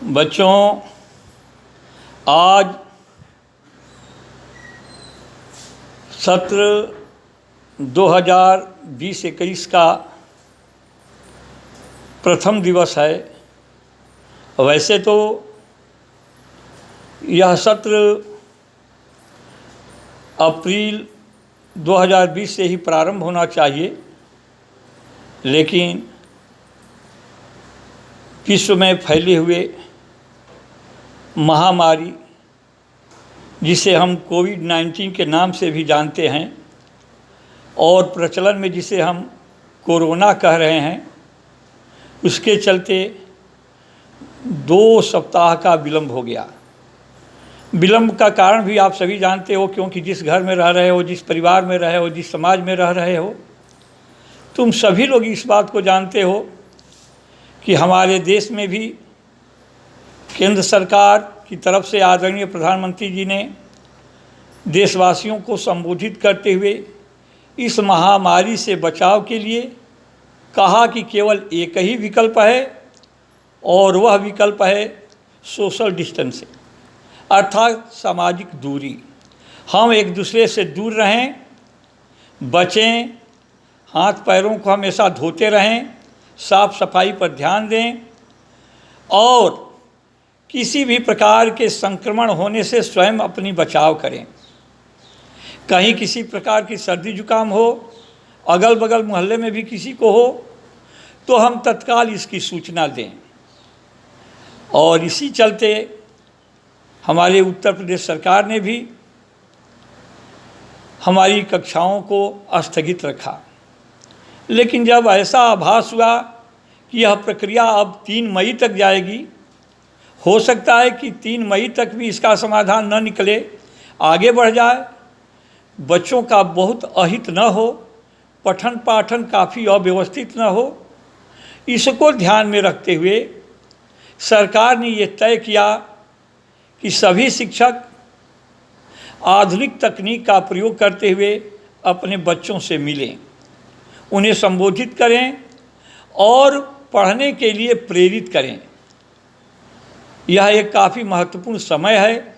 बच्चों, आज सत्र 2020-21 का प्रथम दिवस है। वैसे तो यह सत्र अप्रैल 2020 से ही प्रारंभ होना चाहिए, लेकिन विश्व में फैले हुए महामारी, जिसे हम कोविड-19 के नाम से भी जानते हैं और प्रचलन में जिसे हम कोरोना कह रहे हैं, उसके चलते 2 सप्ताह का विलंब हो गया। विलंब का कारण भी आप सभी जानते हो, क्योंकि जिस घर में रह रहे हो, जिस परिवार में रहे हो, जिस समाज में रह रहे हो, तुम सभी लोग इस बात को जानते हो कि हमारे देश में भी केंद्र सरकार की तरफ से आदरणीय प्रधानमंत्री जी ने देशवासियों को संबोधित करते हुए इस महामारी से बचाव के लिए कहा कि केवल एक ही विकल्प है और वह विकल्प है सोशल डिस्टेंसिंग, अर्थात सामाजिक दूरी। हम एक दूसरे से दूर रहें, बचें, हाथ पैरों को हमेशा धोते रहें, साफ सफाई पर ध्यान दें और किसी भी प्रकार के संक्रमण होने से स्वयं अपनी बचाव करें। कहीं किसी प्रकार की सर्दी जुकाम हो, अगल बगल मोहल्ले में भी किसी को हो, तो हम तत्काल इसकी सूचना दें। और इसी चलते हमारे उत्तर प्रदेश सरकार ने भी हमारी कक्षाओं को स्थगित रखा। लेकिन जब ऐसा आभास हुआ कि यह प्रक्रिया अब 3 मई तक जाएगी, हो सकता है कि 3 मई तक भी इसका समाधान न निकले, आगे बढ़ जाए, बच्चों का बहुत अहित न हो, पठन पाठन काफ़ी अव्यवस्थित न हो, इसको ध्यान में रखते हुए सरकार ने ये तय किया कि सभी शिक्षक आधुनिक तकनीक का प्रयोग करते हुए अपने बच्चों से मिलें, उन्हें संबोधित करें और पढ़ने के लिए प्रेरित करें। यह एक काफ़ी महत्वपूर्ण समय है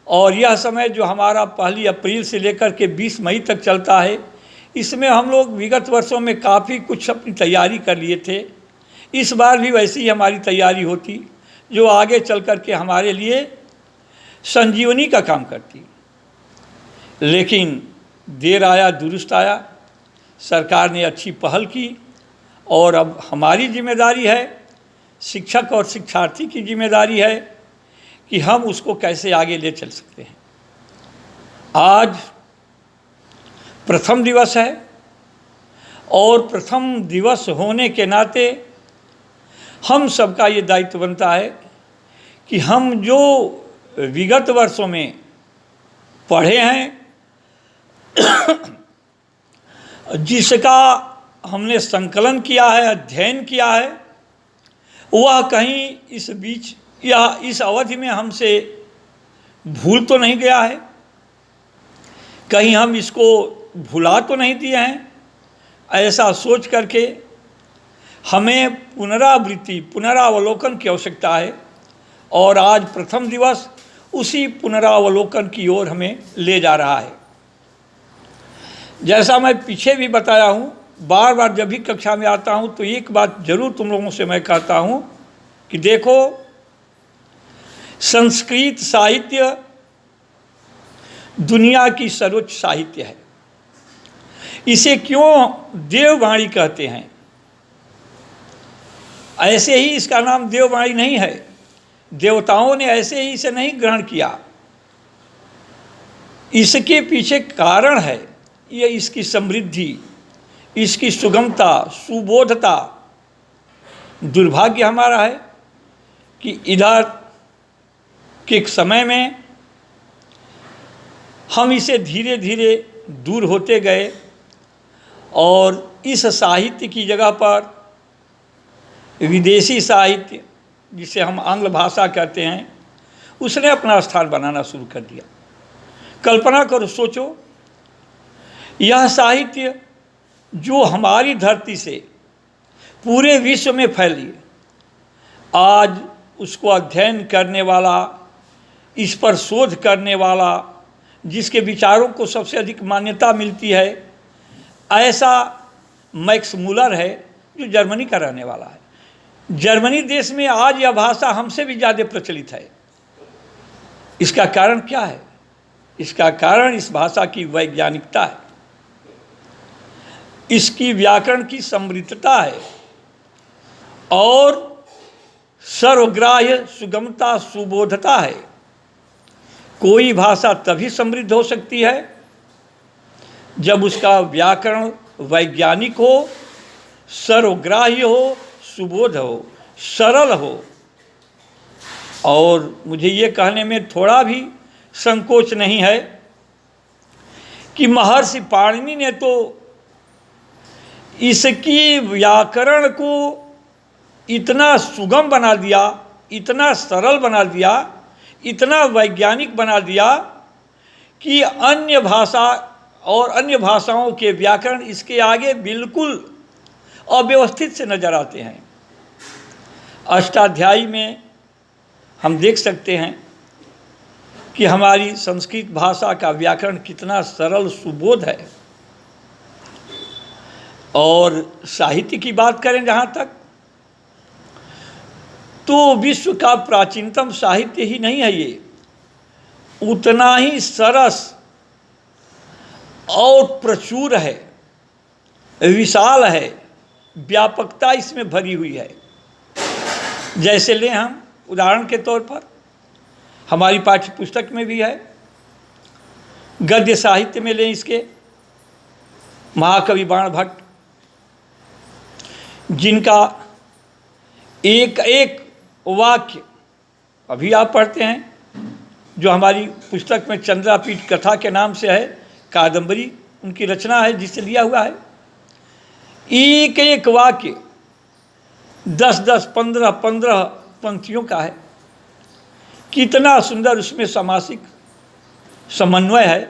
और यह समय जो हमारा 1 अप्रैल से लेकर के 20 मई तक चलता है, इसमें हम लोग विगत वर्षों में काफ़ी कुछ अपनी तैयारी कर लिए थे। इस बार भी वैसी ही हमारी तैयारी होती, जो आगे चल कर के हमारे लिए संजीवनी का काम करती। लेकिन देर आया दुरुस्त आया, सरकार ने अच्छी पहल की और अब हमारी जिम्मेदारी है, शिक्षक और शिक्षार्थी की जिम्मेदारी है कि हम उसको कैसे आगे ले चल सकते हैं। आज प्रथम दिवस है और प्रथम दिवस होने के नाते हम सबका ये दायित्व बनता है कि हम जो विगत वर्षों में पढ़े हैं, जिसका हमने संकलन किया है, अध्ययन किया है, वह कहीं इस बीच या इस अवधि में हमसे भूल तो नहीं गया है, कहीं हम इसको भुला तो नहीं दिए हैं। ऐसा सोच करके हमें पुनरावृत्ति, पुनरावलोकन की आवश्यकता है और आज प्रथम दिवस उसी पुनरावलोकन की ओर हमें ले जा रहा है। जैसा मैं पीछे भी बताया हूँ, बार बार जब भी कक्षा में आता हूँ तो एक बात जरूर तुम लोगों से मैं कहता हूँ कि देखो, संस्कृत साहित्य दुनिया की सर्वोच्च साहित्य है। इसे क्यों देववाणी कहते हैं? ऐसे ही इसका नाम देववाणी नहीं है, देवताओं ने ऐसे ही इसे नहीं ग्रहण किया। इसके पीछे कारण है, ये इसकी समृद्धि, इसकी सुगमता, सुबोधता। दुर्भाग्य हमारा है कि इधर के समय में हम इसे धीरे धीरे दूर होते गए और इस साहित्य की जगह पर विदेशी साहित्य, जिसे हम आंग्ल भाषा कहते हैं, उसने अपना स्थान बनाना शुरू कर दिया। कल्पना करो, सोचो, यह साहित्य जो हमारी धरती से पूरे विश्व में फैली, आज उसको अध्ययन करने वाला, इस पर शोध करने वाला, जिसके विचारों को सबसे अधिक मान्यता मिलती है, ऐसा मैक्स मूलर है, जो जर्मनी का रहने वाला है। जर्मनी देश में आज यह भाषा हमसे भी ज़्यादा प्रचलित है। इसका कारण क्या है? इसका कारण इस भाषा की वैज्ञानिकता है, इसकी व्याकरण की समृद्धता है और सर्वग्राह्य सुगमता, सुबोधता है। कोई भाषा तभी समृद्ध हो सकती है जब उसका व्याकरण वैज्ञानिक हो, सर्वग्राह्य हो, सुबोध हो, सरल हो। और मुझे ये कहने में थोड़ा भी संकोच नहीं है कि महर्षि पाणिनि ने तो इसकी व्याकरण को इतना सुगम बना दिया, इतना सरल बना दिया, इतना वैज्ञानिक बना दिया कि अन्य भाषा और अन्य भाषाओं के व्याकरण इसके आगे बिल्कुल अव्यवस्थित से नजर आते हैं। अष्टाध्यायी में हम देख सकते हैं कि हमारी संस्कृत भाषा का व्याकरण कितना सरल सुबोध है। और साहित्य की बात करें जहाँ तक, तो विश्व का प्राचीनतम साहित्य ही नहीं है ये, उतना ही सरस और प्रचुर है, विशाल है, व्यापकता इसमें भरी हुई है। जैसे लें हम उदाहरण के तौर पर, हमारी पाठ्य पुस्तक में भी है, गद्य साहित्य में लें इसके महाकवि बाण भट्ट, जिनका एक एक वाक्य अभी आप पढ़ते हैं, जो हमारी पुस्तक में चंद्रापीठ कथा के नाम से है, कादंबरी उनकी रचना है जिससे लिया हुआ है। एक एक वाक्य 10-10, 15-15 पंक्तियों का है। कितना सुंदर उसमें समासिक समन्वय है,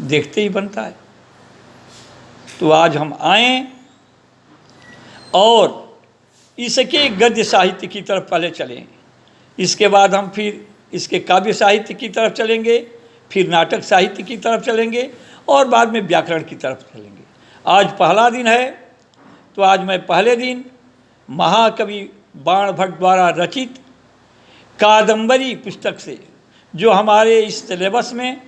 देखते ही बनता है। तो आज हम आएं और इसके गद्य साहित्य की तरफ पहले चलें, इसके बाद हम फिर इसके काव्य साहित्य की तरफ चलेंगे, फिर नाटक साहित्य की तरफ चलेंगे और बाद में व्याकरण की तरफ चलेंगे। आज पहला दिन है, तो आज मैं पहले दिन महाकवि बाण भट्ट द्वारा रचित कादंबरी पुस्तक से, जो हमारे इस सिलेबस में,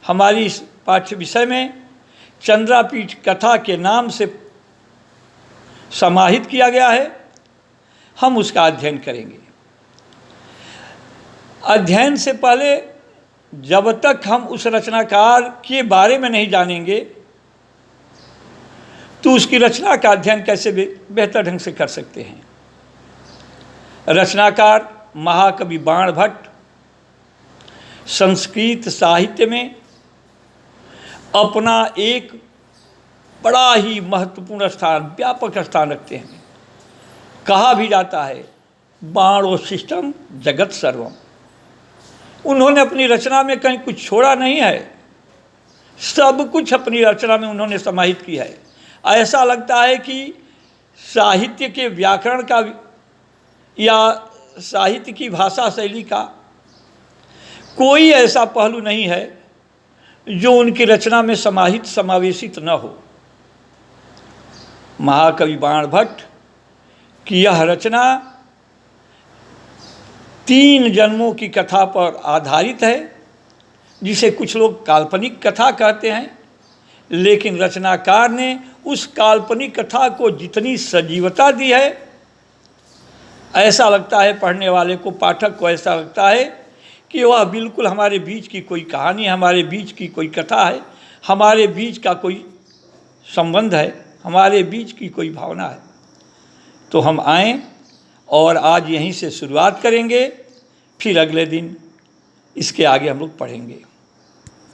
हमारी इस पाठ्य विषय में चंद्रापीठ कथा के नाम से समाहित किया गया है, हम उसका अध्ययन करेंगे। अध्ययन से पहले जब तक हम उस रचनाकार के बारे में नहीं जानेंगे, तो उसकी रचना का अध्ययन कैसे बेहतर ढंग से कर सकते हैं। रचनाकार महाकवि बाण भट्ट संस्कृत साहित्य में अपना एक बड़ा ही महत्वपूर्ण स्थान, व्यापक स्थान रखते हैं। कहा भी जाता है बाणोशिष्टम जगत सर्वम। उन्होंने अपनी रचना में कहीं कुछ छोड़ा नहीं है, सब कुछ अपनी रचना में उन्होंने समाहित किया है। ऐसा लगता है कि साहित्य के व्याकरण का या साहित्य की भाषा शैली का कोई ऐसा पहलू नहीं है जो उनकी रचना में समाहित समावेशित न हो। महाकवि बाण भट्ट की यह रचना 3 जन्मों की कथा पर आधारित है, जिसे कुछ लोग काल्पनिक कथा कहते हैं, लेकिन रचनाकार ने उस काल्पनिक कथा को जितनी सजीवता दी है, ऐसा लगता है पढ़ने वाले को, पाठक को ऐसा लगता है कि वह बिल्कुल हमारे बीच की कोई कहानी, हमारे बीच की कोई कथा है, हमारे बीच का कोई संबंध है, हमारे बीच की कोई भावना है। तो हम आएँ और आज यहीं से शुरुआत करेंगे, फिर अगले दिन इसके आगे हम लोग पढ़ेंगे।